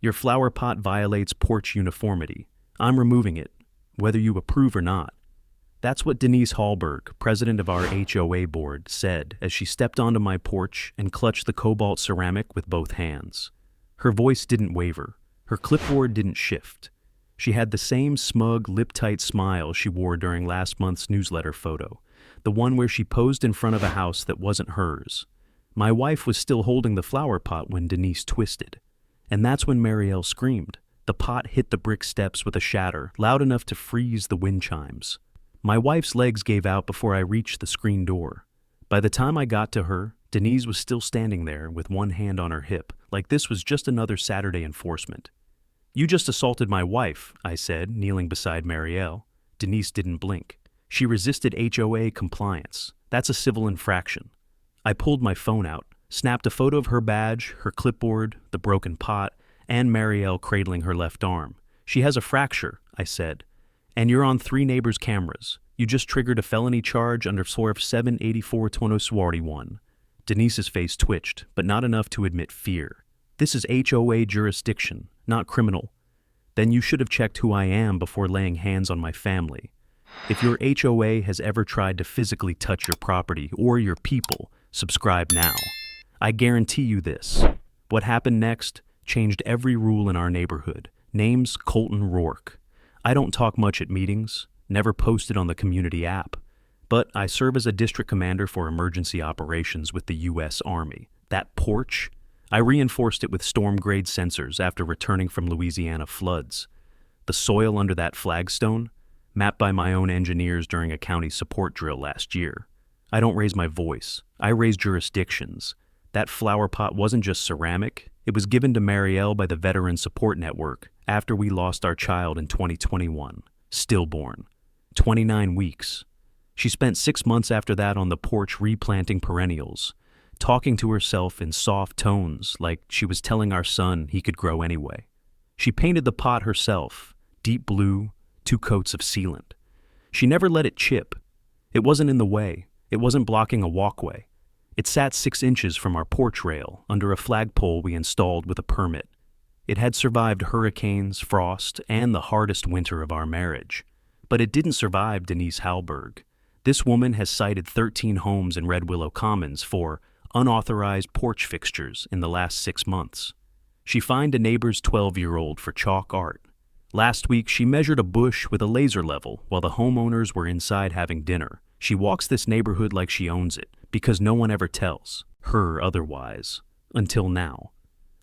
Your flower pot violates porch uniformity. I'm removing it, whether you approve or not. That's what Denise Hallberg, president of our HOA board, said as she stepped onto my porch and clutched the cobalt ceramic with both hands. Her voice didn't waver. Her clipboard didn't shift. She had the same smug, lip-tight smile she wore during last month's newsletter photo, the one where she posed in front of a house that wasn't hers. My wife was still holding the flower pot when Denise twisted. And that's when Marielle screamed. The pot hit the brick steps with a shatter, loud enough to freeze the wind chimes. My wife's legs gave out before I reached the screen door. By the time I got to her, Denise was still standing there with one hand on her hip, like this was just another Saturday enforcement. "You just assaulted my wife," I said, kneeling beside Marielle. Denise didn't blink. She resisted HOA compliance. That's a civil infraction. I pulled my phone out, snapped a photo of her badge, her clipboard, the broken pot, and Marielle cradling her left arm. "She has a fracture," I said. "And you're on 3 neighbors' cameras. You just triggered a felony charge under SORF 784-21. Denise's face twitched, but not enough to admit fear. "This is HOA jurisdiction, not criminal." "Then you should have checked who I am before laying hands on my family. If your HOA has ever tried to physically touch your property or your people, subscribe now. I guarantee you this. What happened next changed every rule in our neighborhood. Name's Colton Rourke. I don't talk much at meetings, never posted on the community app, but I serve as a district commander for emergency operations with the U.S. Army. That porch? I reinforced it with storm-grade sensors after returning from Louisiana floods. The soil under that flagstone? Mapped by my own engineers during a county support drill last year. I don't raise my voice. I raise jurisdictions. That flower pot wasn't just ceramic. It was given to Marielle by the Veteran Support Network after we lost our child in 2021, stillborn. 29 weeks. She spent 6 months after that on the porch replanting perennials, talking to herself in soft tones like she was telling our son he could grow anyway. She painted the pot herself, deep blue, 2 coats of sealant. She never let it chip. It wasn't in the way. It wasn't blocking a walkway. It sat 6 inches from our porch rail under a flagpole we installed with a permit. It had survived hurricanes, frost, and the hardest winter of our marriage. But it didn't survive Denise Hallberg. This woman has cited 13 homes in Red Willow Commons for unauthorized porch fixtures in the last 6 months. She fined a neighbor's 12-year-old for chalk art. Last week, she measured a bush with a laser level while the homeowners were inside having dinner. She walks this neighborhood like she owns it, because no one ever tells her otherwise, until now.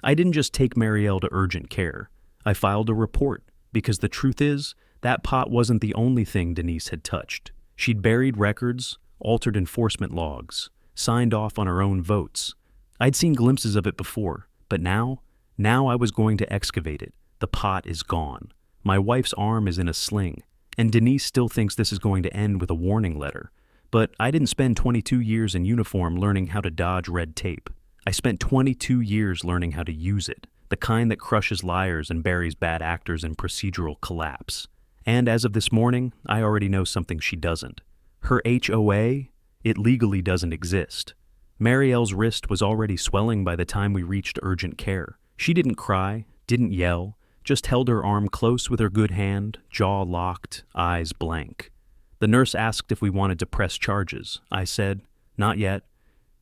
I didn't just take Marielle to urgent care. I filed a report, because the truth is, that pot wasn't the only thing Denise had touched. She'd buried records, altered enforcement logs, signed off on her own votes. I'd seen glimpses of it before, but now I was going to excavate it. The pot is gone. My wife's arm is in a sling, and Denise still thinks this is going to end with a warning letter. But I didn't spend 22 years in uniform learning how to dodge red tape. I spent 22 years learning how to use it, the kind that crushes liars and buries bad actors in procedural collapse. And as of this morning, I already know something she doesn't. Her HOA, it legally doesn't exist. Marielle's wrist was already swelling by the time we reached urgent care. She didn't cry, didn't yell, just held her arm close with her good hand, jaw locked, eyes blank. The nurse asked if we wanted to press charges. I said, "Not yet."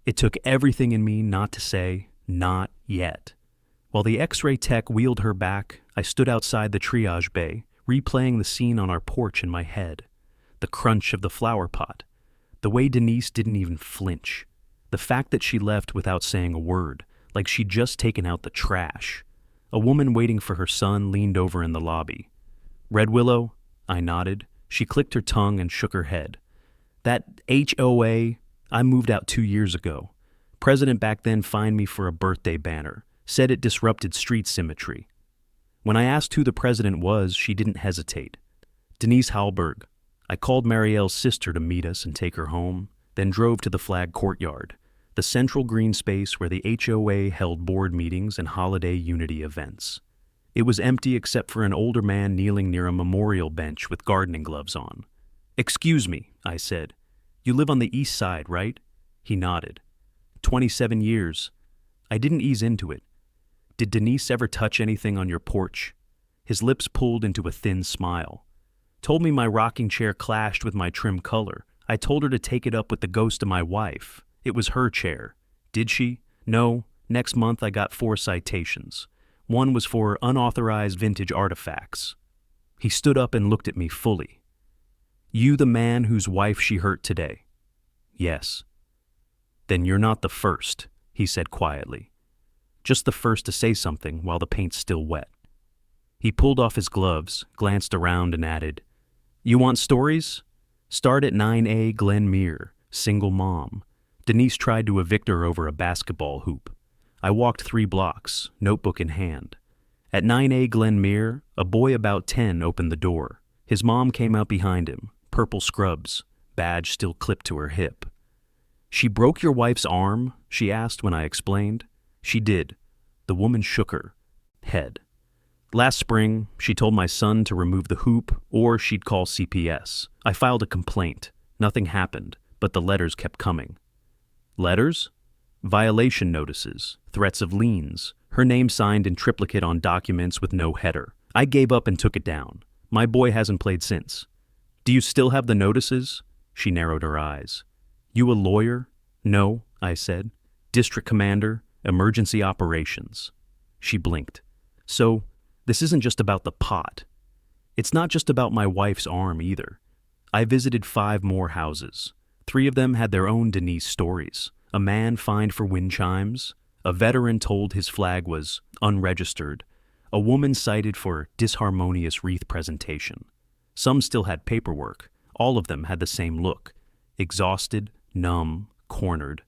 It took everything in me not to say, "Not yet." While the x-ray tech wheeled her back, I stood outside the triage bay, replaying the scene on our porch in my head. The crunch of the flower pot. The way Denise didn't even flinch. The fact that she left without saying a word, like she'd just taken out the trash. A woman waiting for her son leaned over in the lobby. "Red Willow?" I nodded. She clicked her tongue and shook her head. "That HOA, I moved out 2 years ago. President back then fined me for a birthday banner, said it disrupted street symmetry. When I asked who the president was, she didn't hesitate. Denise Hallberg. I called Marielle's sister to meet us and take her home, then drove to the flag courtyard, the central green space where the HOA held board meetings and holiday unity events. It was empty except for an older man kneeling near a memorial bench with gardening gloves on. "Excuse me," I said. "You live on the east side, right?" He nodded. 27 years. I didn't ease into it. Did Denise ever touch anything on your porch? His lips pulled into a thin smile. Told me my rocking chair clashed with my trim color. I told her to take it up with the ghost of my wife. It was her chair. Did she? No. Next month I got 4 citations. One was for unauthorized vintage artifacts. He stood up and looked at me fully. You the man whose wife she hurt today? Yes. Then you're not the first, he said quietly. Just the first to say something while the paint's still wet. He pulled off his gloves, glanced around and added, You want stories? Start at 9A Glenmere, single mom. Denise tried to evict her over a basketball hoop. I walked 3 blocks, notebook in hand. At 9A Glenmere, a boy about 10 opened the door. His mom came out behind him, purple scrubs, badge still clipped to her hip. She broke your wife's arm? She asked when I explained. She did. The woman shook her head. Last spring, she told my son to remove the hoop or she'd call CPS. I filed a complaint. Nothing happened, but the letters kept coming. Letters? Violation notices, threats of liens, her name signed in triplicate on documents with no header. I gave up and took it down. My boy hasn't played since. Do you still have the notices? She narrowed her eyes. You a lawyer? No, I said. District commander, emergency operations. She blinked. So, this isn't just about the pot. It's not just about my wife's arm either. I visited 5 more houses. 3 of them had their own Denise stories. A man fined for wind chimes. A veteran told his flag was unregistered. A woman cited for disharmonious wreath presentation. Some still had paperwork. All of them had the same look. Exhausted, numb, cornered.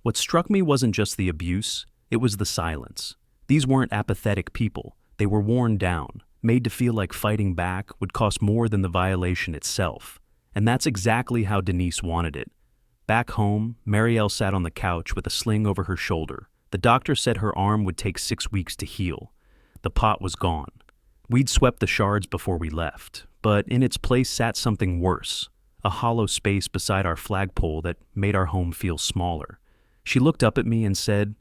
What struck me wasn't just the abuse, it was the silence. These weren't apathetic people. They were worn down, made to feel like fighting back would cost more than the violation itself. And that's exactly how Denise wanted it. Back home, Marielle sat on the couch with a sling over her shoulder. The doctor said her arm would take 6 weeks to heal. The pot was gone. We'd swept the shards before we left, but in its place sat something worse, a hollow space beside our flagpole that made our home feel smaller. She looked up at me and said,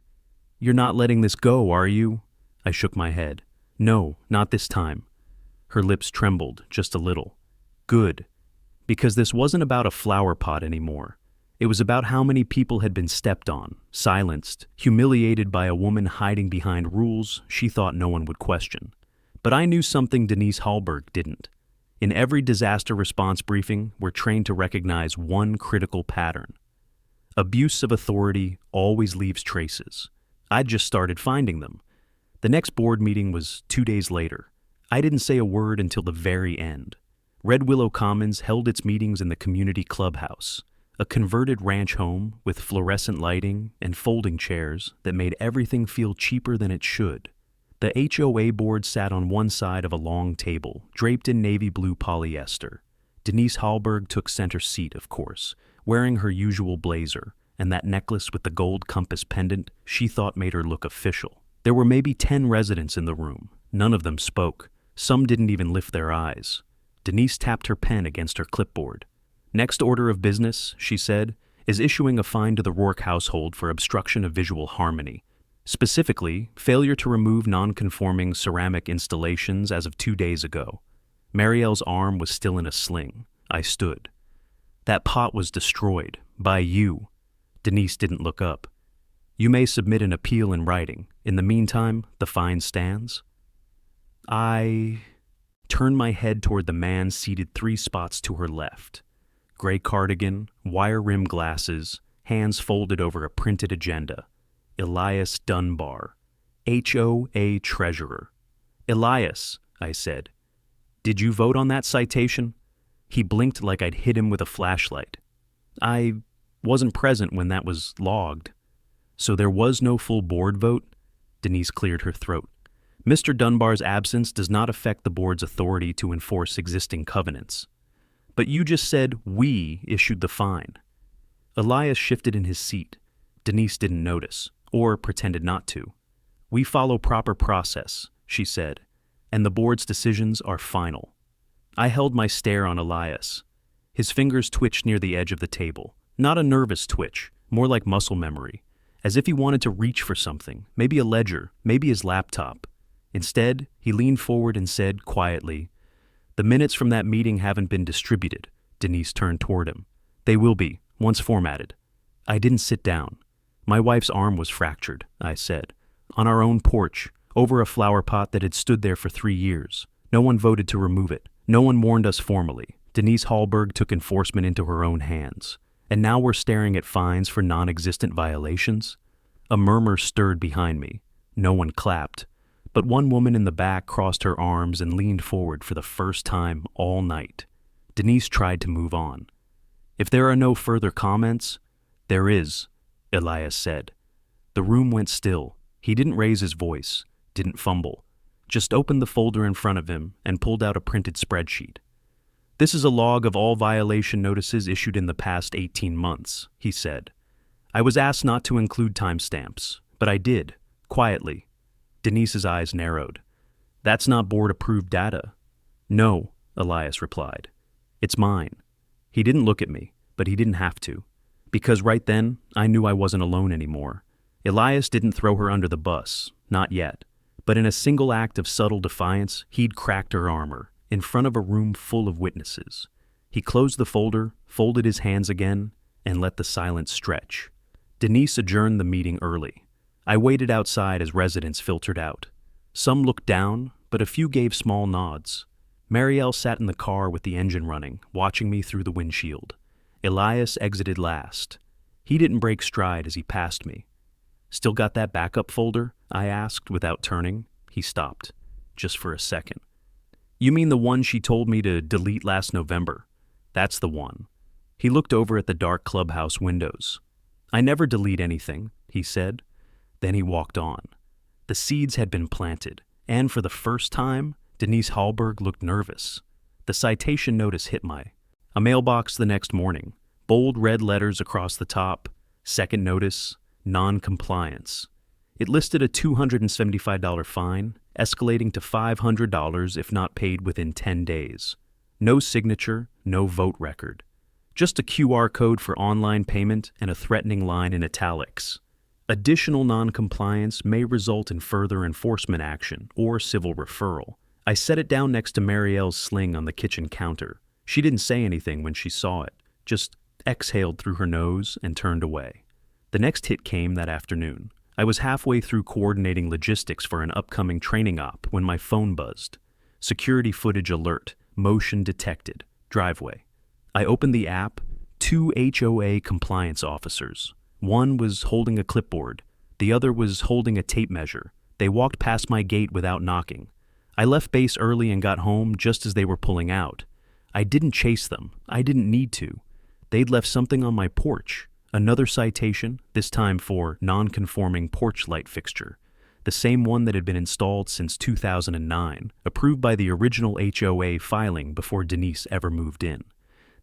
You're not letting this go, are you? I shook my head. No, not this time. Her lips trembled just a little. Good. Because this wasn't about a flower pot anymore. It was about how many people had been stepped on, silenced, humiliated by a woman hiding behind rules she thought no one would question. But I knew something Denise Hallberg didn't. In every disaster response briefing, we're trained to recognize one critical pattern. Abuse of authority always leaves traces. I'd just started finding them. The next board meeting was 2 days later. I didn't say a word until the very end. Red Willow Commons held its meetings in the community clubhouse, a converted ranch home with fluorescent lighting and folding chairs that made everything feel cheaper than it should. The HOA board sat on one side of a long table, draped in navy blue polyester. Denise Hallberg took center seat, of course, wearing her usual blazer and that necklace with the gold compass pendant she thought made her look official. There were maybe 10 residents in the room. None of them spoke. Some didn't even lift their eyes. Denise tapped her pen against her clipboard. Next order of business, she said, is issuing a fine to the Rourke household for obstruction of visual harmony. Specifically, failure to remove non-conforming ceramic installations as of 2 days ago. Marielle's arm was still in a sling. I stood. That pot was destroyed. By you. Denise didn't look up. You may submit an appeal in writing. In the meantime, the fine stands. I turned my head toward the man seated 3 spots to her left. Gray cardigan, wire-rimmed glasses, hands folded over a printed agenda. Elias Dunbar, HOA Treasurer. Elias, I said, did you vote on that citation? He blinked like I'd hit him with a flashlight. I wasn't present when that was logged. So there was no full board vote? Denise cleared her throat. Mr. Dunbar's absence does not affect the board's authority to enforce existing covenants. But you just said we issued the fine. Elias shifted in his seat. Denise didn't notice, or pretended not to. We follow proper process, she said, and the board's decisions are final. I held my stare on Elias. His fingers twitched near the edge of the table. Not a nervous twitch, more like muscle memory. as if he wanted to reach for something, maybe a ledger, maybe his laptop. Instead, he leaned forward and said quietly, "The minutes from that meeting haven't been distributed." Denise turned toward him. "They will be, once formatted." I didn't sit down. "My wife's arm was fractured," I said. "On our own porch, over a flower pot that had stood there for 3 years. No one voted to remove it. No one warned us formally. Denise Hallberg took enforcement into her own hands. And now we're staring at fines for non-existent violations?" A murmur stirred behind me. No one clapped. But one woman in the back crossed her arms and leaned forward for the first time all night. Denise tried to move on. "If there are no further comments—" "There is," Elias said. The room went still. He didn't raise his voice, didn't fumble, just opened the folder in front of him and pulled out a printed spreadsheet. "This is a log of all violation notices issued in the past 18 months, he said. "I was asked not to include timestamps, but I did, quietly." Denise's eyes narrowed. "That's not board-approved data." "No," Elias replied. "It's mine." He didn't look at me, but he didn't have to, because right then I knew I wasn't alone anymore. Elias didn't throw her under the bus, not yet, but in a single act of subtle defiance, he'd cracked her armor, in front of a room full of witnesses. He closed the folder, folded his hands again, and let the silence stretch. Denise adjourned the meeting early. I waited outside as residents filtered out. Some looked down, but a few gave small nods. Marielle sat in the car with the engine running, watching me through the windshield. Elias exited last. He didn't break stride as he passed me. "Still got that backup folder?" I asked without turning. He stopped, just for a second. "You mean the one she told me to delete last November?" "That's the one." He looked over at the dark clubhouse windows. "I never delete anything," he said. Then he walked on. The seeds had been planted, and for the first time, Denise Hallberg looked nervous. The citation notice hit a mailbox the next morning, bold red letters across the top, second notice, non-compliance. It listed a $275 fine, escalating to $500 if not paid within 10 days. No signature, no vote record. Just a QR code for online payment and a threatening line in italics. Additional non-compliance may result in further enforcement action or civil referral. I set it down next to Marielle's sling on the kitchen counter. She didn't say anything when she saw it, just exhaled through her nose and turned away. The next hit came that afternoon. I was halfway through coordinating logistics for an upcoming training op when my phone buzzed. Security footage alert, motion detected, driveway. I opened the app, 2 HOA compliance officers. One was holding a clipboard, the other was holding a tape measure. They walked past my gate without knocking. I left base early and got home just as they were pulling out. I didn't chase them. I didn't need to. They'd left something on my porch. Another citation, this time for non-conforming porch light fixture. The same one that had been installed since 2009, approved by the original HOA filing before Denise ever moved in.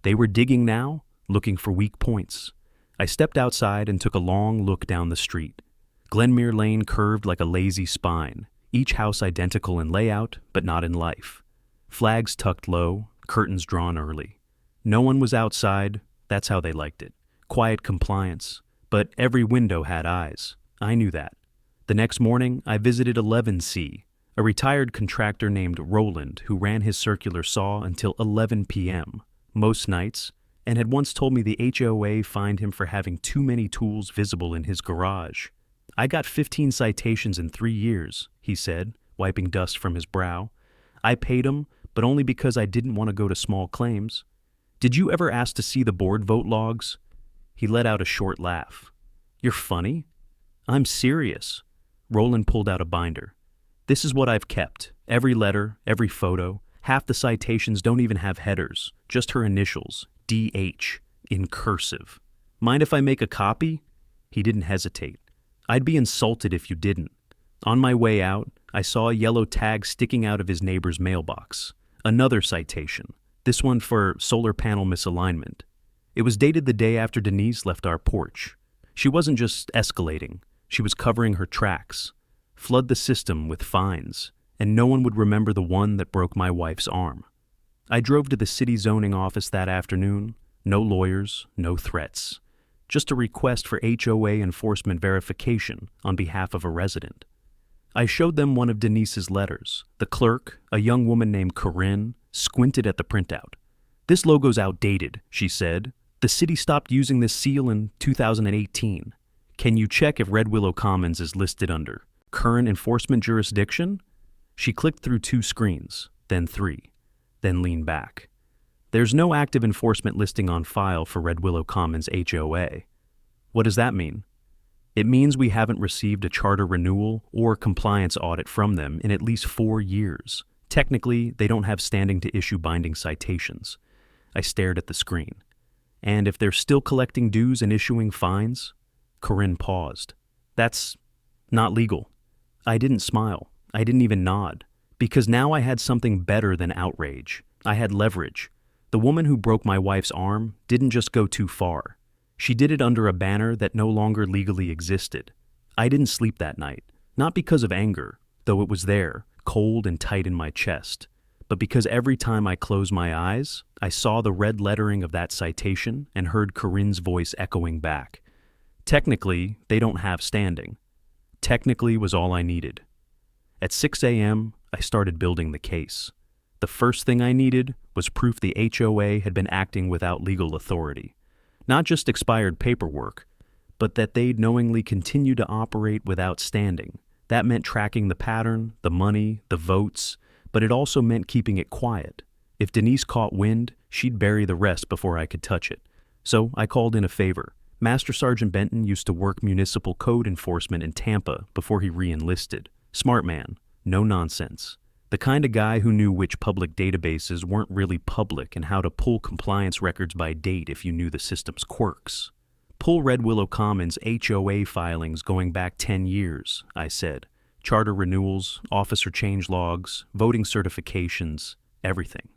They were digging now, looking for weak points. I stepped outside and took a long look down the street. Glenmere Lane curved like a lazy spine, each house identical in layout, but not in life. Flags tucked low, curtains drawn early. No one was outside, that's how they liked it. Quiet compliance, but every window had eyes. I knew that. The next morning, I visited 11C, a retired contractor named Roland who ran his circular saw until 11 p.m., most nights, and had once told me the HOA fined him for having too many tools visible in his garage. "I got 15 citations in 3 years, he said, wiping dust from his brow. "I paid him, but only because I didn't want to go to small claims." "Did you ever ask to see the board vote logs?" He let out a short laugh. "You're funny." "I'm serious." Roland pulled out a binder. "This is what I've kept. Every letter, every photo. Half the citations don't even have headers, just her initials, DH, in cursive. Mind if I make a copy?" He didn't hesitate. "I'd be insulted if you didn't." On my way out, I saw a yellow tag sticking out of his neighbor's mailbox. Another citation, this one for solar panel misalignment. It was dated the day after Denise left our porch. She wasn't just escalating, she was covering her tracks. Flood the system with fines, and no one would remember the one that broke my wife's arm. I drove to the city zoning office that afternoon. No lawyers, no threats. just a request for HOA enforcement verification on behalf of a resident. I showed them one of Denise's letters. The clerk, a young woman named Karen, squinted at the printout. "This logo's outdated," she said. "The city stopped using this seal in 2018. Can you check if Red Willow Commons is listed under current enforcement jurisdiction?" She clicked through 2 screens, then 3, then leaned back. "There's no active enforcement listing on file for Red Willow Commons HOA. What does that mean?" "It means we haven't received a charter renewal or compliance audit from them in at least 4 years. Technically, they don't have standing to issue binding citations." I stared at the screen. "And if they're still collecting dues and issuing fines?" Corinne paused. "That's not legal." I didn't smile. I didn't even nod. Because now I had something better than outrage. I had leverage. The woman who broke my wife's arm didn't just go too far. She did it under a banner that no longer legally existed. I didn't sleep that night, not because of anger, though it was there, cold and tight in my chest, but because every time I closed my eyes, I saw the red lettering of that citation and heard Corinne's voice echoing back. Technically, they don't have standing. Technically was all I needed. At 6 a.m., I started building the case. The first thing I needed was proof the HOA had been acting without legal authority. Not just expired paperwork, but that they'd knowingly continue to operate without standing. That meant tracking the pattern, the money, the votes, but it also meant keeping it quiet. If Denise caught wind, she'd bury the rest before I could touch it. So I called in a favor. Master Sergeant Benton used to work municipal code enforcement in Tampa before he re-enlisted. Smart man, no nonsense. The kind of guy who knew which public databases weren't really public and how to pull compliance records by date if you knew the system's quirks. "Pull Red Willow Commons HOA filings going back 10 years, I said. Charter renewals, officer change logs, voting certifications, everything.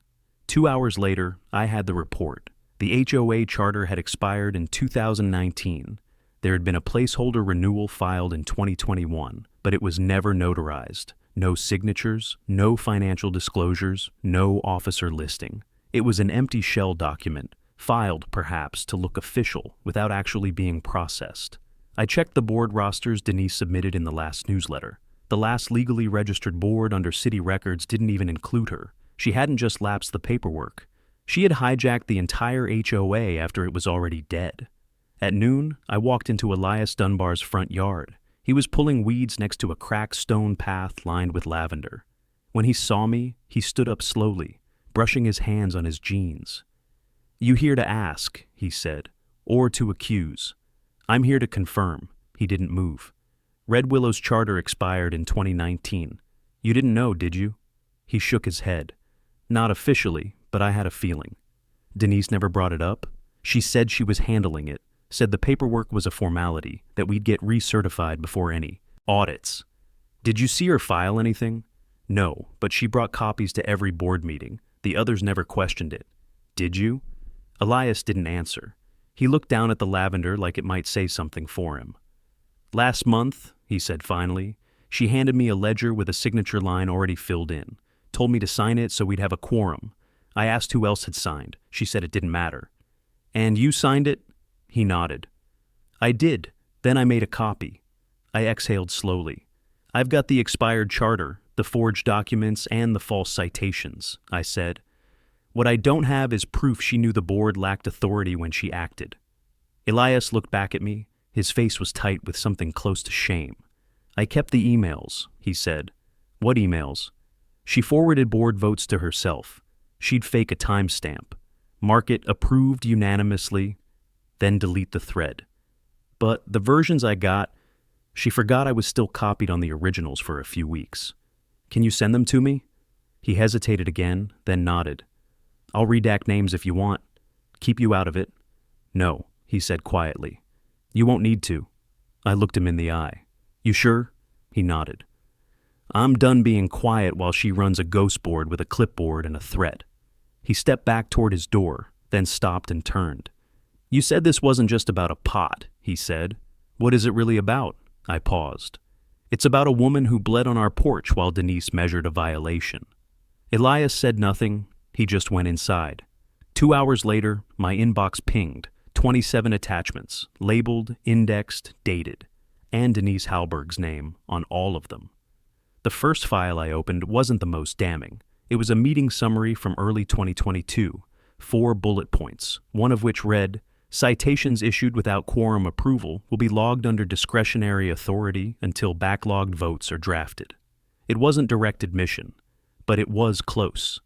2 hours later, I had the report. The HOA charter had expired in 2019. There had been a placeholder renewal filed in 2021, but it was never notarized. No signatures, no financial disclosures, no officer listing. It was an empty shell document, filed perhaps to look official without actually being processed. I checked the board rosters Denise submitted in the last newsletter. The last legally registered board under city records didn't even include her. She hadn't just lapsed the paperwork. She had hijacked the entire HOA after it was already dead. At noon, I walked into Elias Dunbar's front yard. He was pulling weeds next to a cracked stone path lined with lavender. When he saw me, he stood up slowly, brushing his hands on his jeans. "You here to ask," he said, "or to accuse?" "I'm here to confirm." He didn't move. "Red Willow's charter expired in 2019. You didn't know, did you?" He shook his head. "Not officially, but I had a feeling." "Denise never brought it up?" "She said she was handling it. Said the paperwork was a formality, that we'd get recertified before any audits." "Did you see her file anything?" "No, but she brought copies to every board meeting. The others never questioned it." "Did you?" Elias didn't answer. He looked down at the lavender like it might say something for him. "Last month," he said finally, "she handed me a ledger with a signature line already filled in. Told me to sign it so we'd have a quorum. I asked who else had signed. She said it didn't matter." "And you signed it?" He nodded. "I did. Then I made a copy." I exhaled slowly. "I've got the expired charter, the forged documents, and the false citations," I said. "What I don't have is proof she knew the board lacked authority when she acted." Elias looked back at me. His face was tight with something close to shame. "I kept the emails," he said. "What emails?" "She forwarded board votes to herself. She'd fake a timestamp. Mark it approved unanimously, then delete the thread. But the versions I got, she forgot I was still copied on the originals for a few weeks. Can you send them to me?" He hesitated again, then nodded. "I'll redact names if you want. Keep you out of it." "No," he said quietly. "You won't need to." I looked him in the eye. "You sure?" He nodded. "I'm done being quiet while she runs a ghost board with a clipboard and a threat." He stepped back toward his door, then stopped and turned. "You said this wasn't just about a pot," he said. "What is it really about?" I paused. "It's about a woman who bled on our porch while Denise measured a violation." Elias said nothing. He just went inside. 2 hours later, my inbox pinged. 27 attachments, labeled, indexed, dated, and Denise Halberg's name on all of them. The first file I opened wasn't the most damning. It was a meeting summary from early 2022, 4 bullet points, one of which read, "Citations issued without quorum approval will be logged under discretionary authority until backlogged votes are drafted." It wasn't direct admission, but it was close.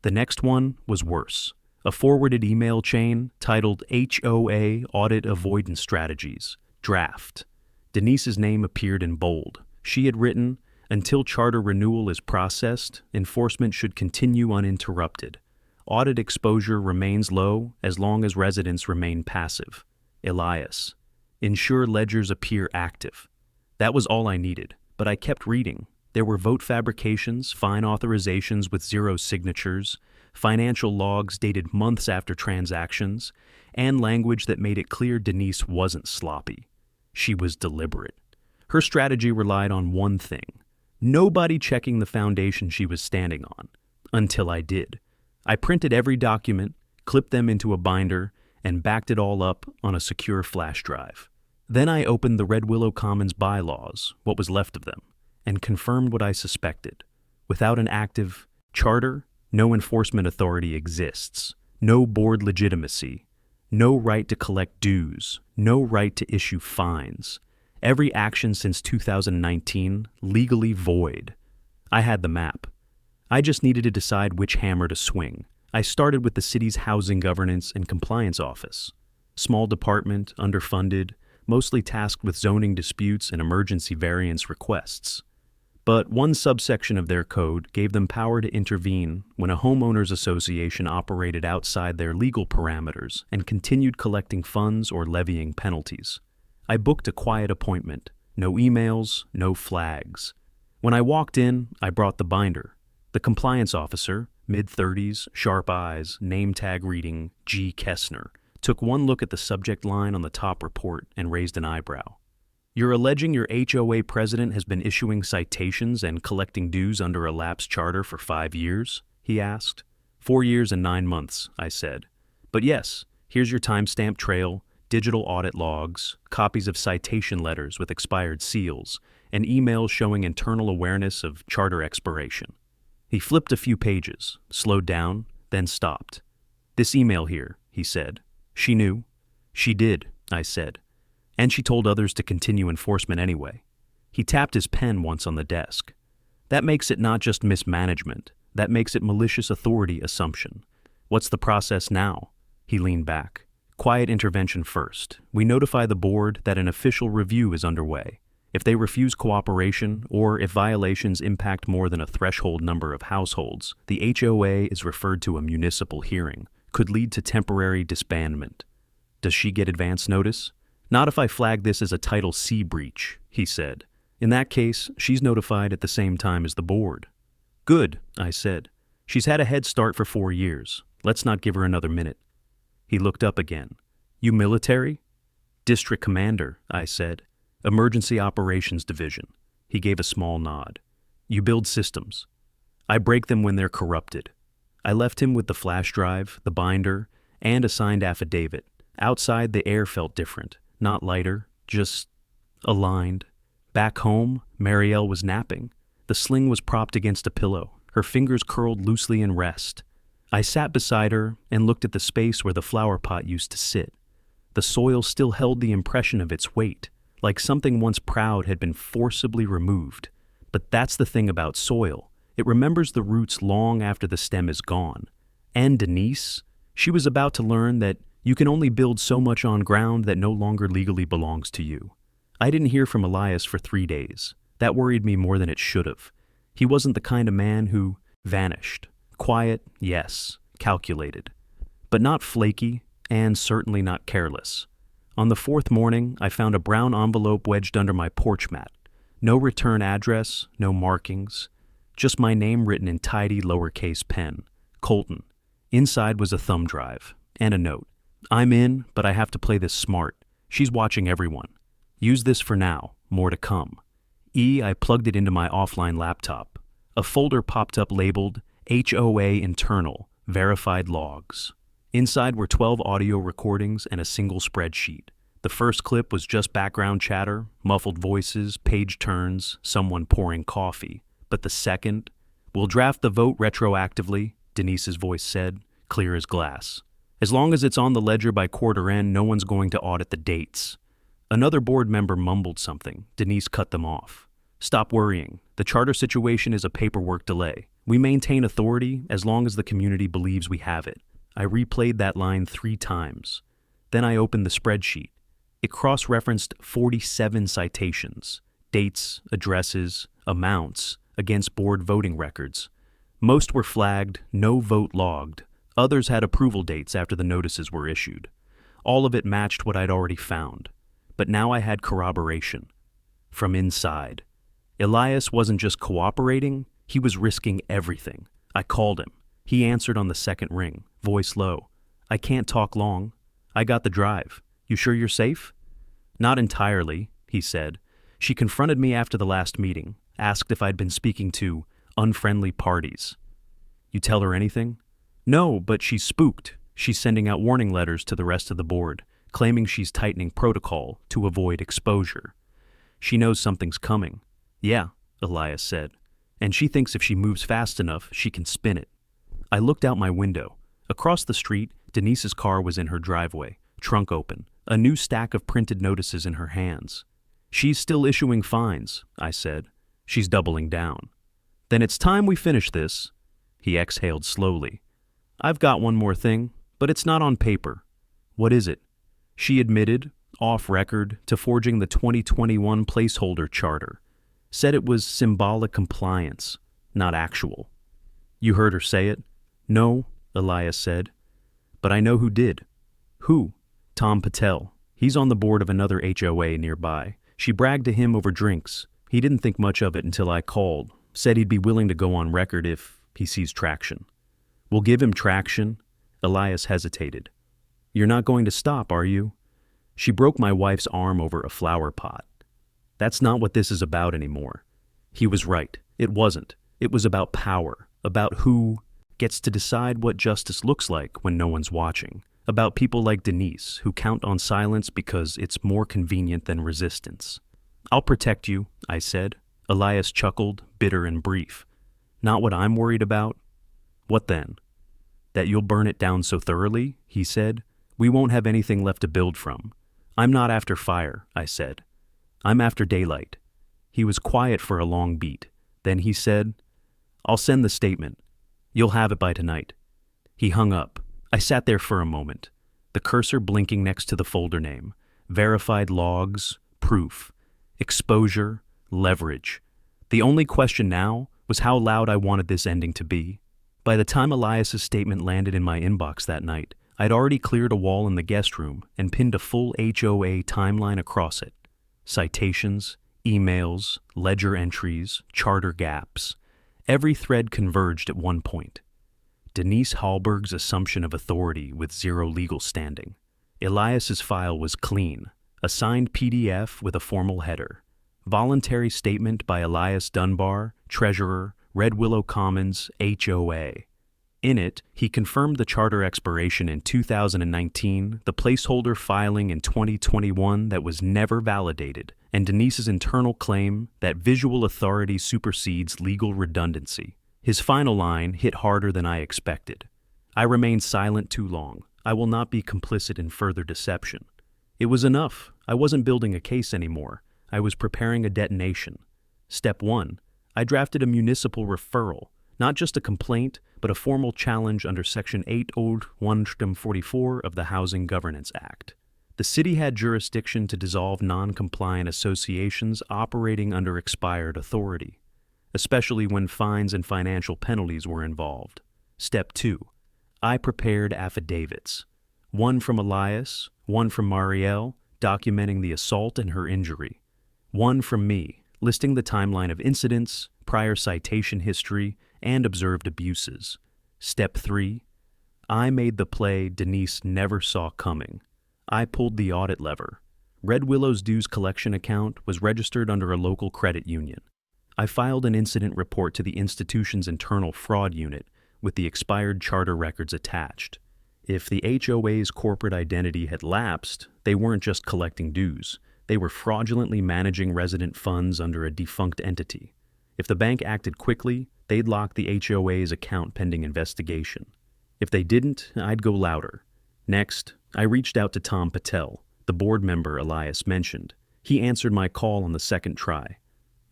The next one was worse. A forwarded email chain titled HOA Audit Avoidance Strategies, Draft. Denise's name appeared in bold. She had written, "Until charter renewal is processed, enforcement should continue uninterrupted. Audit exposure remains low as long as residents remain passive. Elias. Ensure ledgers appear active." That was all I needed, but I kept reading. There were vote fabrications, fine authorizations with 0 signatures, financial logs dated months after transactions, and language that made it clear Denise wasn't sloppy. She was deliberate. Her strategy relied on one thing: nobody checking the foundation she was standing on. Until I did. I printed every document, clipped them into a binder, and backed it all up on a secure flash drive. Then I opened the Red Willow Commons bylaws, what was left of them, and confirmed what I suspected. Without an active charter, no enforcement authority exists, no board legitimacy, no right to collect dues, no right to issue fines. Every action since 2019 legally void. I had the map. I just needed to decide which hammer to swing. I started with the city's Housing Governance and Compliance Office. Small department, underfunded, mostly tasked with zoning disputes and emergency variance requests. But one subsection of their code gave them power to intervene when a homeowners association operated outside their legal parameters and continued collecting funds or levying penalties. I booked a quiet appointment. No emails, no flags. When I walked in, I brought the binder. The compliance officer, mid-30s, sharp eyes, name tag reading G. Kessner, took one look at the subject line on the top report and raised an eyebrow. "You're alleging your HOA president has been issuing citations and collecting dues under a lapsed charter for 5 years?" he asked. 4 years and 9 months, I said. "But yes, here's your timestamp trail, digital audit logs, copies of citation letters with expired seals, and emails showing internal awareness of charter expiration." He flipped a few pages, slowed down, then stopped. "This email here," he said. "She knew." "She did," I said. "And she told others to continue enforcement anyway." He tapped his pen once on the desk. "That makes it not just mismanagement. That makes it malicious authority assumption. What's the process now?" He leaned back. "Quiet intervention first. We notify the board that an official review is underway. If they refuse cooperation, or if violations impact more than a threshold number of households, the HOA is referred to a municipal hearing. Could lead to temporary disbandment." "Does she get advance notice?" "Not if I flag this as a Title C breach," he said. "In that case, she's notified at the same time as the board." "Good," I said. "She's had a head start for 4 years. Let's not give her another minute." He looked up again. "You military?" "District commander," I said. "Emergency Operations Division." He gave a small nod. "You build systems. I break them when they're corrupted." I left him with the flash drive, the binder, and a signed affidavit. Outside, the air felt different. Not lighter, just aligned. Back home, Marielle was napping. The sling was propped against a pillow, her fingers curled loosely in rest. I sat beside her and looked at the space where the flowerpot used to sit. The soil still held the impression of its weight, like something once proud had been forcibly removed. But that's the thing about soil. It remembers the roots long after the stem is gone. And Denise, she was about to learn that you can only build so much on ground that no longer legally belongs to you. I didn't hear from Elias for 3 days. That worried me more than it should have. He wasn't the kind of man who vanished. Quiet, yes, calculated. But not flaky, and certainly not careless. On the 4th morning, I found a brown envelope wedged under my porch mat. No return address, no markings. Just my name written in tidy lowercase pen. Colton. Inside was a thumb drive, and a note. "I'm in, but I have to play this smart. She's watching everyone. Use this for now, more to come." I plugged it into my offline laptop. A folder popped up labeled HOA Internal, Verified Logs. Inside were 12 audio recordings and a single spreadsheet. The first clip was just background chatter, muffled voices, page turns, someone pouring coffee. But the second, "We'll draft the vote retroactively," Denise's voice said, clear as glass. "As long as it's on the ledger by quarter end, no one's going to audit the dates." Another board member mumbled something. Denise cut them off. "Stop worrying. The charter situation is a paperwork delay. We maintain authority as long as the community believes we have it." I replayed that line 3 times. Then I opened the spreadsheet. It cross-referenced 47 citations, dates, addresses, amounts, against board voting records. Most were flagged, no vote logged. Others had approval dates after the notices were issued. All of it matched what I'd already found. But now I had corroboration. From inside. Elias wasn't just cooperating, he was risking everything. I called him. He answered on the second ring, voice low. "I can't talk long. I got the drive. You sure you're safe?" "Not entirely," he said. "She confronted me after the last meeting, asked if I'd been speaking to unfriendly parties." "You tell her anything?" "No, but she's spooked. She's sending out warning letters to the rest of the board, claiming she's tightening protocol to avoid exposure. She knows something's coming." "Yeah," Elias said. "And she thinks if she moves fast enough, she can spin it." I looked out my window. Across the street, Denise's car was in her driveway, trunk open, a new stack of printed notices in her hands. "She's still issuing fines," I said. "She's doubling down." "Then it's time we finish this." He exhaled slowly. "I've got one more thing, but it's not on paper." "What is it?" She admitted, off record, to forging the 2021 placeholder charter. Said it was symbolic compliance, not actual. "You heard her say it?" "No," Elias said. "But I know who did." "Who?" "Tom Patel. He's on the board of another HOA nearby. She bragged to him over drinks. He didn't think much of it until I called. Said he'd be willing to go on record if he sees traction." "We'll give him traction." Elias hesitated. "You're not going to stop, are you?" "She broke my wife's arm over a flower pot." "That's not what this is about anymore." He was right. It wasn't. It was about power, about who gets to decide what justice looks like when no one's watching, about people like Denise who count on silence because it's more convenient than resistance. "I'll protect you," I said. Elias chuckled, bitter and brief. "Not what I'm worried about." "What then?" "That you'll burn it down so thoroughly," he said. "We won't have anything left to build from." "I'm not after fire," I said. "I'm after daylight." He was quiet for a long beat. Then he said, "I'll send the statement. You'll have it by tonight." He hung up. I sat there for a moment, the cursor blinking next to the folder name. Verified logs, proof, exposure, leverage. The only question now was how loud I wanted this ending to be. By the time Elias's statement landed in my inbox that night, I'd already cleared a wall in the guest room and pinned a full HOA timeline across it. Citations, emails, ledger entries, charter gaps. Every thread converged at one point. Denise Hallberg's assumption of authority with zero legal standing. Elias's file was clean, a signed PDF with a formal header. Voluntary statement by Elias Dunbar, Treasurer, Red Willow Commons, HOA. In it, he confirmed the charter expiration in 2019, the placeholder filing in 2021 that was never validated, and Denise's internal claim that visual authority supersedes legal redundancy. His final line hit harder than I expected. "I remained silent too long. I will not be complicit in further deception." It was enough. I wasn't building a case anymore. I was preparing a detonation. Step 1. I drafted a municipal referral, not just a complaint, but a formal challenge under Section 8 Old 144 of the Housing Governance Act. The city had jurisdiction to dissolve non-compliant associations operating under expired authority, especially when fines and financial penalties were involved. Step 2. I prepared affidavits. One from Elias, one from Marielle, documenting the assault and her injury. One from me, listing the timeline of incidents, prior citation history, and observed abuses. Step 3. I made the play Denise never saw coming. I pulled the audit lever. Red Willow's dues collection account was registered under a local credit union. I filed an incident report to the institution's internal fraud unit with the expired charter records attached. If the HOA's corporate identity had lapsed, they weren't just collecting dues. They were fraudulently managing resident funds under a defunct entity. If the bank acted quickly, they'd lock the HOA's account pending investigation. If they didn't, I'd go louder. Next, I reached out to Tom Patel, the board member Elias mentioned. He answered my call on the second try.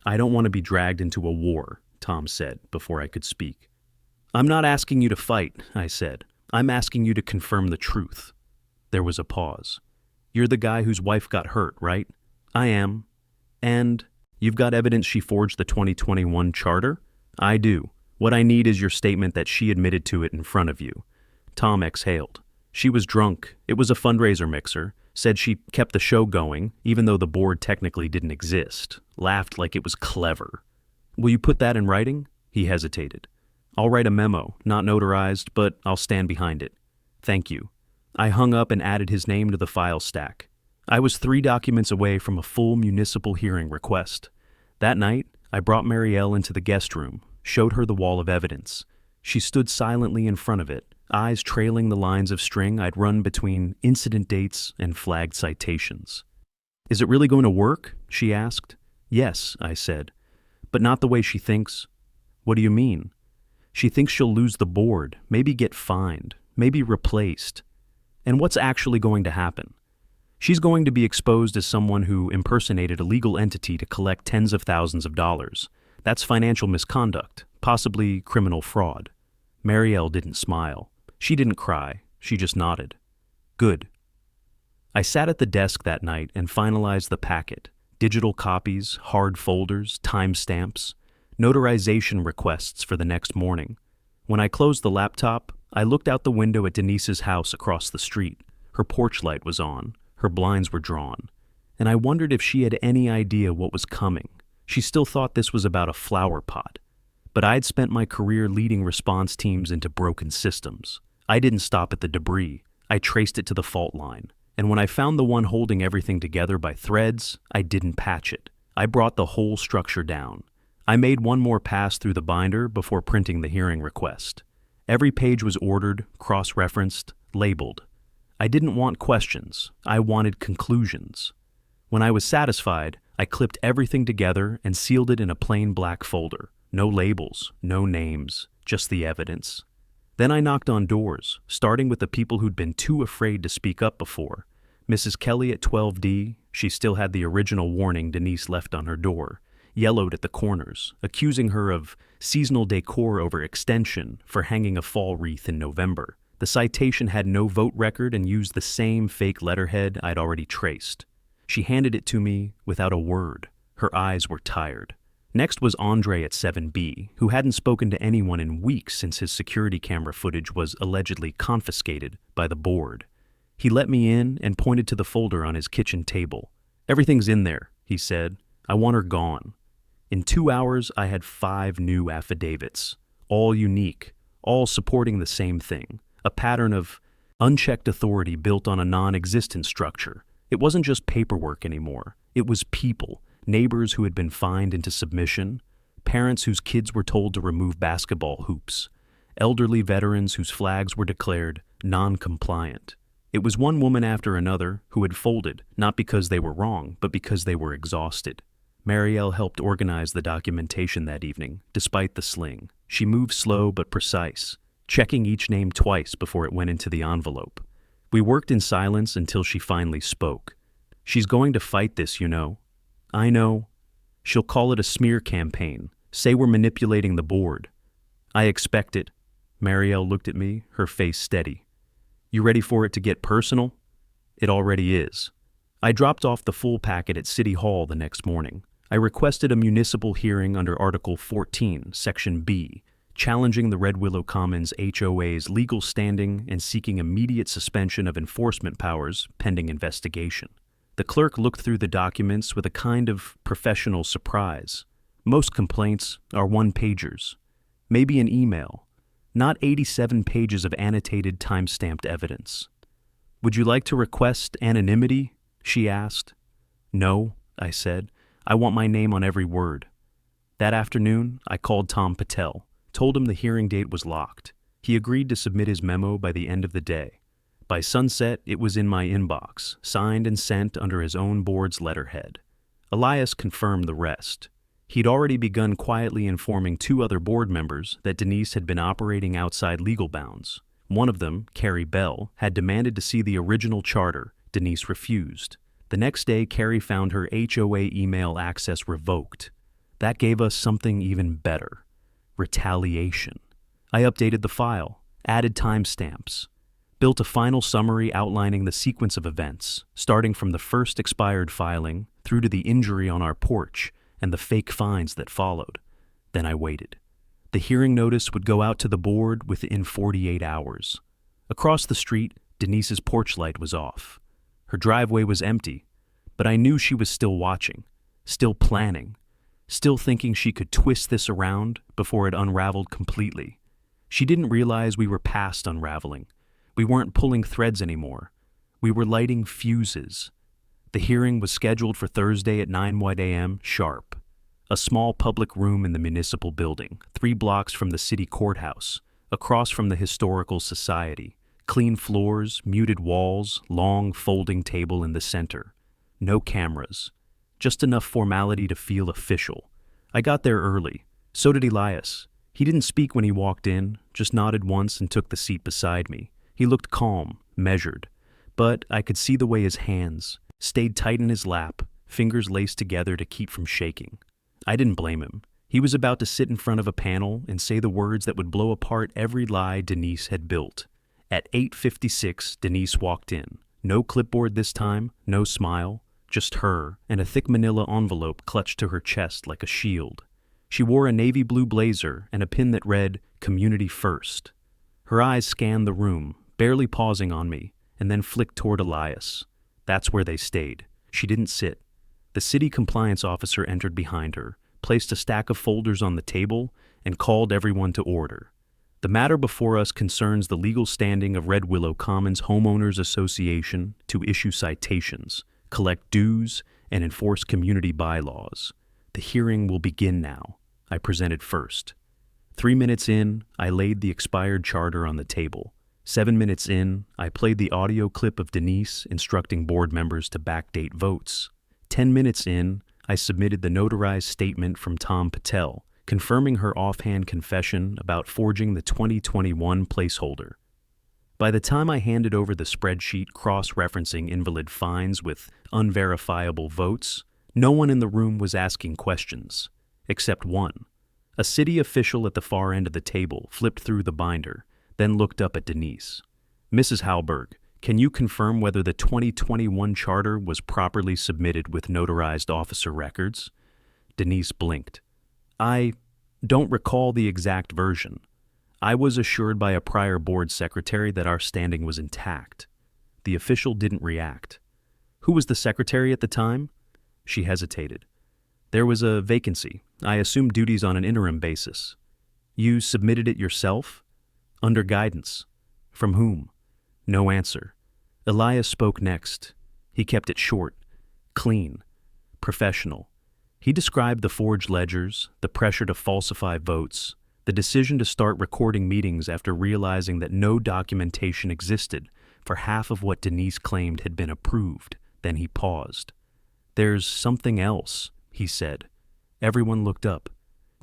"I don't want to be dragged into a war," Tom said before I could speak. "I'm not asking you to fight," I said. "I'm asking you to confirm the truth." There was a pause. "You're the guy whose wife got hurt, right?" "I am." "And you've got evidence she forged the 2021 charter?" "I do. What I need is your statement that she admitted to it in front of you." Tom exhaled. "She was drunk. It was a fundraiser mixer. Said she kept the show going, even though the board technically didn't exist. Laughed like it was clever." "Will you put that in writing?" He hesitated. "I'll write a memo, not notarized, but I'll stand behind it." "Thank you." I hung up and added his name to the file stack. I was 3 documents away from a full municipal hearing request. That night, I brought Marielle into the guest room, showed her the wall of evidence. She stood silently in front of it, eyes trailing the lines of string I'd run between incident dates and flagged citations. "Is it really going to work?" she asked. "Yes," I said. "But not the way she thinks." "What do you mean?" "She thinks she'll lose the board, maybe get fined, maybe replaced. And what's actually going to happen? She's going to be exposed as someone who impersonated a legal entity to collect tens of thousands of dollars. That's financial misconduct, possibly criminal fraud." Marielle didn't smile. She didn't cry. She just nodded. "Good." I sat at the desk that night and finalized the packet. Digital copies, hard folders, timestamps, notarization requests for the next morning. When I closed the laptop, I looked out the window at Denise's house across the street. Her porch light was on. Her blinds were drawn. And I wondered if she had any idea what was coming. She still thought this was about a flower pot. But I'd spent my career leading response teams into broken systems. I didn't stop at the debris. I traced it to the fault line. And when I found the one holding everything together by threads, I didn't patch it. I brought the whole structure down. I made one more pass through the binder before printing the hearing request. Every page was ordered, cross-referenced, labeled. I didn't want questions. I wanted conclusions. When I was satisfied, I clipped everything together and sealed it in a plain black folder. No labels, no names, just the evidence. Then I knocked on doors, starting with the people who'd been too afraid to speak up before. Mrs. Kelly at 12D, she still had the original warning Denise left on her door, yellowed at the corners, accusing her of seasonal decor overextension for hanging a fall wreath in November. The citation had no vote record and used the same fake letterhead I'd already traced. She handed it to me without a word. Her eyes were tired. Next was Andre at 7B, who hadn't spoken to anyone in weeks since his security camera footage was allegedly confiscated by the board. He let me in and pointed to the folder on his kitchen table. "Everything's in there," he said. "I want her gone." In 2 hours, I had 5 new affidavits, all unique, all supporting the same thing, a pattern of unchecked authority built on a non-existent structure. It wasn't just paperwork anymore. It was people. Neighbors who had been fined into submission, parents whose kids were told to remove basketball hoops, elderly veterans whose flags were declared non-compliant. It was one woman after another who had folded, not because they were wrong, but because they were exhausted. Marielle helped organize the documentation that evening, despite the sling. She moved slow but precise, checking each name twice before it went into the envelope. We worked in silence until she finally spoke. "She's going to fight this, you know." "I know. She'll call it a smear campaign, say we're manipulating the board." "I expect it." Marielle looked at me, her face steady. "You ready for it to get personal?" "It already is." I dropped off the full packet at City Hall the next morning. I requested a municipal hearing under Article 14, Section B, challenging the Red Willow Commons HOA's legal standing and seeking immediate suspension of enforcement powers pending investigation. The clerk looked through the documents with a kind of professional surprise. Most complaints are one-pagers, maybe an email, not 87 pages of annotated time-stamped evidence. "Would you like to request anonymity?" she asked. "No," I said. "I want my name on every word." That afternoon, I called Tom Patel, told him the hearing date was locked. He agreed to submit his memo by the end of the day. By sunset, it was in my inbox, signed and sent under his own board's letterhead. Elias confirmed the rest. He'd already begun quietly informing 2 other board members that Denise had been operating outside legal bounds. One of them, Carrie Bell, had demanded to see the original charter. Denise refused. The next day, Carrie found her HOA email access revoked. That gave us something even better: retaliation. I updated the file, added timestamps, built a final summary outlining the sequence of events, starting from the first expired filing through to the injury on our porch and the fake fines that followed. Then I waited. The hearing notice would go out to the board within 48 hours. Across the street, Denise's porch light was off. Her driveway was empty, but I knew she was still watching, still planning, still thinking she could twist this around before it unraveled completely. She didn't realize we were past unraveling. We weren't pulling threads anymore. We were lighting fuses. The hearing was scheduled for Thursday at 9 a.m. sharp. A small public room in the municipal building, 3 blocks from the city courthouse, across from the Historical Society. Clean floors, muted walls, long folding table in the center. No cameras. Just enough formality to feel official. I got there early. So did Elias. He didn't speak when he walked in, just nodded once and took the seat beside me. He looked calm, measured, but I could see the way his hands stayed tight in his lap, fingers laced together to keep from shaking. I didn't blame him. He was about to sit in front of a panel and say the words that would blow apart every lie Denise had built. At 8:56, Denise walked in. No clipboard this time, no smile, just her and a thick manila envelope clutched to her chest like a shield. She wore a navy blue blazer and a pin that read, "Community First." Her eyes scanned the room, barely pausing on me, and then flicked toward Elias. That's where they stayed. She didn't sit. The city compliance officer entered behind her, placed a stack of folders on the table, and called everyone to order. The matter before us concerns the legal standing of Red Willow Commons Homeowners Association to issue citations, collect dues, and enforce community bylaws. The hearing will begin now. I presented first. 3 minutes in, I laid the expired charter on the table. 7 minutes in, I played the audio clip of Denise instructing board members to backdate votes. 10 minutes in, I submitted the notarized statement from Tom Patel, confirming her offhand confession about forging the 2021 placeholder. By the time I handed over the spreadsheet cross-referencing invalid fines with unverifiable votes, no one in the room was asking questions, except one. A city official at the far end of the table flipped through the binder, then looked up at Denise. "Mrs. Halberg, can you confirm whether the 2021 charter was properly submitted with notarized officer records?" Denise blinked. "I don't recall the exact version. I was assured by a prior board secretary that our standing was intact." The official didn't react. "Who was the secretary at the time?" She hesitated. "There was a vacancy. I assumed duties on an interim basis." "You submitted it yourself?" "Under guidance." "From whom?" No answer. Elias spoke next. He kept it short, clean, professional. He described the forged ledgers, the pressure to falsify votes, the decision to start recording meetings after realizing that no documentation existed for half of what Denise claimed had been approved. Then he paused. "There's something else," he said. Everyone looked up.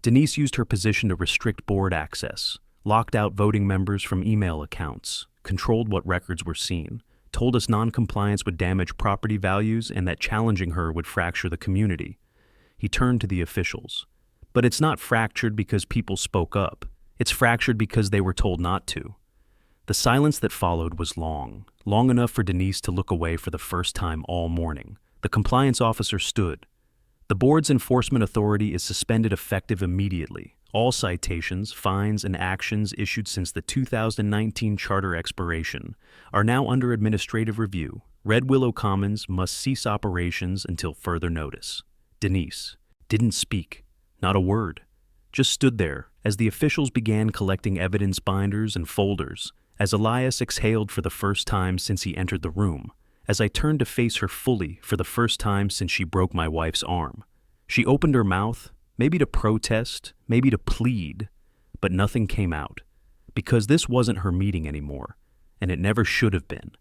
Denise used her position to restrict board access, locked out voting members from email accounts, controlled what records were seen, told us non-compliance would damage property values and that challenging her would fracture the community. He turned to the officials. "But it's not fractured because people spoke up. It's fractured because they were told not to." The silence that followed was long enough for Denise to look away for the first time all morning. The compliance officer stood. "The board's enforcement authority is suspended effective immediately. All citations, fines, and actions issued since the 2019 charter expiration are now under administrative review. Red Willow Commons must cease operations until further notice." Denise didn't speak, not a word, just stood there as the officials began collecting evidence binders and folders, as Elias exhaled for the first time since he entered the room, as I turned to face her fully for the first time since she broke my wife's arm. She opened her mouth, maybe to protest, maybe to plead, but nothing came out, because this wasn't her meeting anymore, and it never should have been.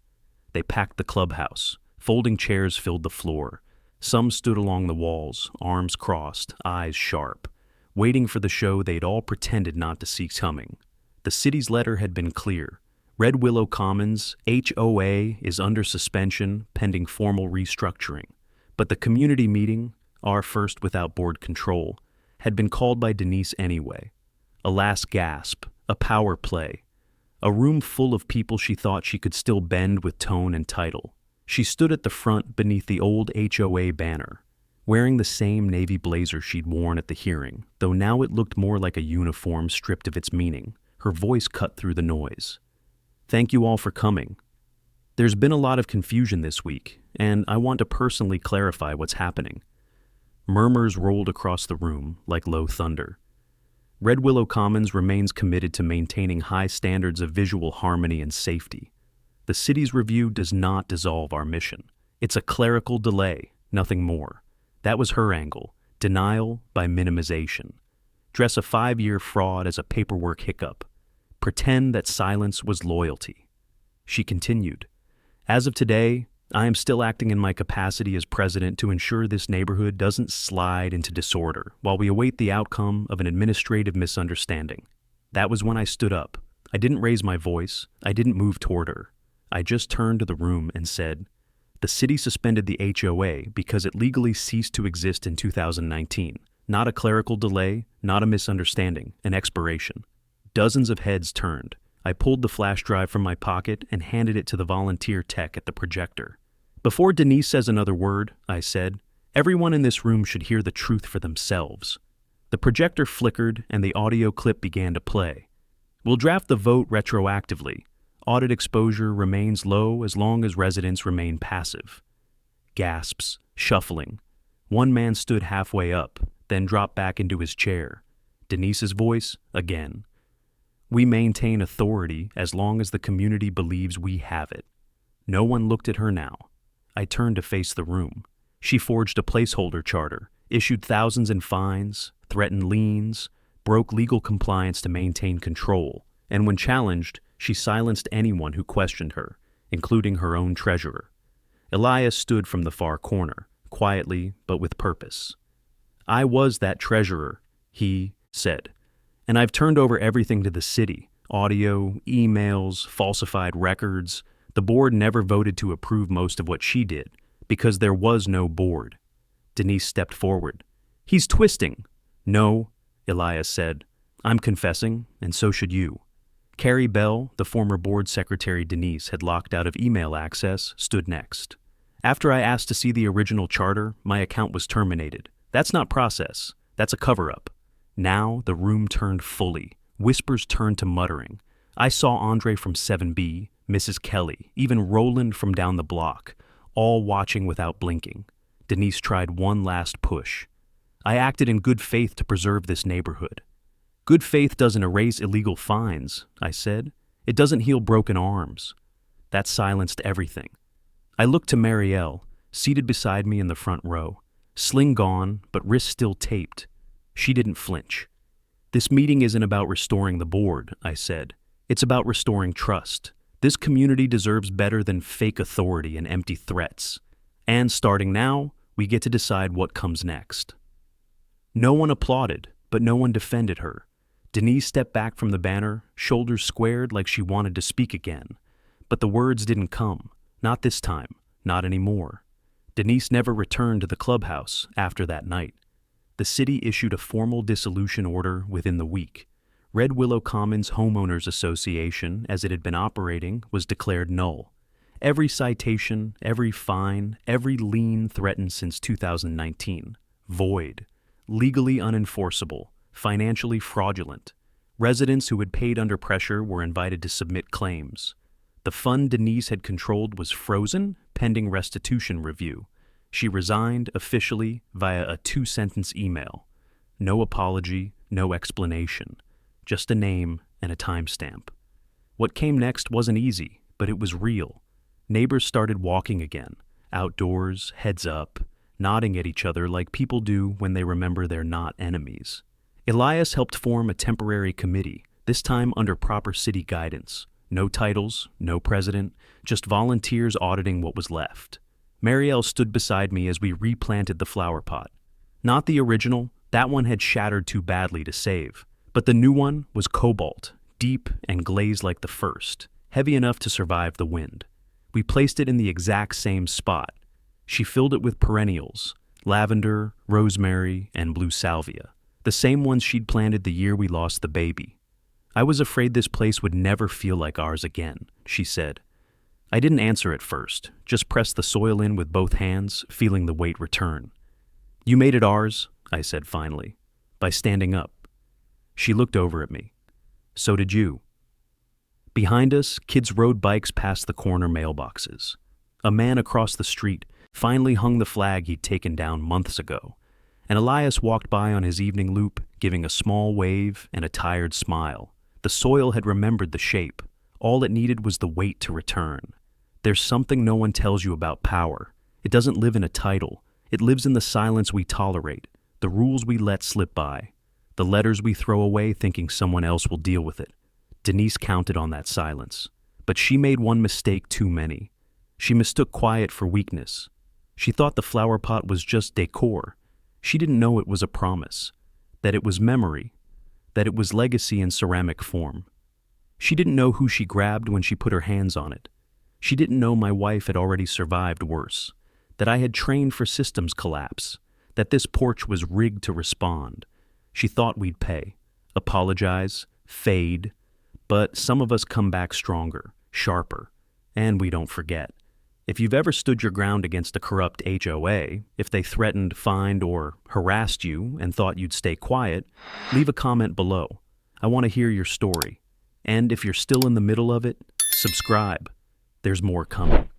They packed the clubhouse. Folding chairs filled the floor. Some stood along the walls, arms crossed, eyes sharp, waiting for the show they'd all pretended not to see coming. The city's letter had been clear. Red Willow Commons, HOA, is under suspension pending formal restructuring. But the community meeting, our first without board control, had been called by Denise anyway. A last gasp, a power play. A room full of people she thought she could still bend with tone and title. She stood at the front beneath the old HOA banner, wearing the same navy blazer she'd worn at the hearing, though now it looked more like a uniform stripped of its meaning. Her voice cut through the noise. Thank you all for coming. There's been a lot of confusion this week, and I want to personally clarify what's happening. Murmurs rolled across the room like low thunder. Red Willow Commons remains committed to maintaining high standards of visual harmony and safety. The city's review does not dissolve our mission. It's a clerical delay, nothing more. That was her angle, denial by minimization. Dress a 5-year fraud as a paperwork hiccup. Pretend that silence was loyalty. She continued, as of today, I am still acting in my capacity as president to ensure this neighborhood doesn't slide into disorder while we await the outcome of an administrative misunderstanding. That was when I stood up. I didn't raise my voice. I didn't move toward her. I just turned to the room and said, the city suspended the HOA because it legally ceased to exist in 2019. Not a clerical delay, not a misunderstanding, an expiration. Dozens of heads turned. I pulled the flash drive from my pocket and handed it to the volunteer tech at the projector. Before Denise says another word, I said, everyone in this room should hear the truth for themselves. The projector flickered and the audio clip began to play. We'll draft the vote retroactively. Audit exposure remains low as long as residents remain passive. Gasps, shuffling. One man stood halfway up, then dropped back into his chair. Denise's voice, again. We maintain authority as long as the community believes we have it. No one looked at her now. I turned to face the room. She forged a placeholder charter, issued thousands in fines, threatened liens, broke legal compliance to maintain control, and when challenged, she silenced anyone who questioned her, including her own treasurer. Elias stood from the far corner, quietly but with purpose. I was that treasurer, he said, and I've turned over everything to the city, audio, emails, falsified records. The board never voted to approve most of what she did, because there was no board. Denise stepped forward. He's twisting. No, Elias said. I'm confessing, and so should you. Carrie Bell, the former board secretary Denise had locked out of email access, stood next. After I asked to see the original charter, my account was terminated. That's not process. That's a cover-up. Now the room turned fully. Whispers turned to muttering. I saw Andre from 7B, Mrs. Kelly, even Roland from down the block, all watching without blinking. Denise tried one last push. I acted in good faith to preserve this neighborhood. Good faith doesn't erase illegal fines, I said. It doesn't heal broken arms. That silenced everything. I looked to Marielle, seated beside me in the front row. Sling gone, but wrist still taped. She didn't flinch. This meeting isn't about restoring the board, I said. It's about restoring trust. This community deserves better than fake authority and empty threats. And starting now, we get to decide what comes next. No one applauded, but no one defended her. Denise stepped back from the banner, shoulders squared like she wanted to speak again. But the words didn't come. Not this time. Not anymore. Denise never returned to the clubhouse after that night. The city issued a formal dissolution order within the week. Red Willow Commons Homeowners Association, as it had been operating, was declared null. Every citation, every fine, every lien threatened since 2019. Void. Legally unenforceable. Financially fraudulent. Residents who had paid under pressure were invited to submit claims. The fund Denise had controlled was frozen, pending restitution review. She resigned officially via a 2-sentence email. No apology, no explanation. Just a name and a timestamp. What came next wasn't easy, but it was real. Neighbors started walking again, outdoors, heads up, nodding at each other like people do when they remember they're not enemies. Elias helped form a temporary committee, this time under proper city guidance. No titles, no president, just volunteers auditing what was left. Marielle stood beside me as we replanted the flower pot. Not the original, that one had shattered too badly to save. But the new one was cobalt, deep and glazed like the first, heavy enough to survive the wind. We placed it in the exact same spot. She filled it with perennials, lavender, rosemary, and blue salvia, the same ones she'd planted the year we lost the baby. I was afraid this place would never feel like ours again, she said. I didn't answer at first, just pressed the soil in with both hands, feeling the weight return. You made it ours, I said finally, by standing up. She looked over at me. So did you. Behind us, kids rode bikes past the corner mailboxes. A man across the street finally hung the flag he'd taken down months ago, and Elias walked by on his evening loop, giving a small wave and a tired smile. The soil had remembered the shape. All it needed was the weight to return. There's something no one tells you about power. It doesn't live in a title. It lives in the silence we tolerate, the rules we let slip by, the letters we throw away thinking someone else will deal with it. Denise counted on that silence. But she made one mistake too many. She mistook quiet for weakness. She thought the flower pot was just decor. She didn't know it was a promise, that it was memory, that it was legacy in ceramic form. She didn't know who she grabbed when she put her hands on it. She didn't know my wife had already survived worse, that I had trained for systems collapse, that this porch was rigged to respond. She thought we'd pay, apologize, fade, but some of us come back stronger, sharper, and we don't forget. If you've ever stood your ground against a corrupt HOA, if they threatened, fined, or harassed you and thought you'd stay quiet, leave a comment below. I want to hear your story. And if you're still in the middle of it, subscribe. There's more coming.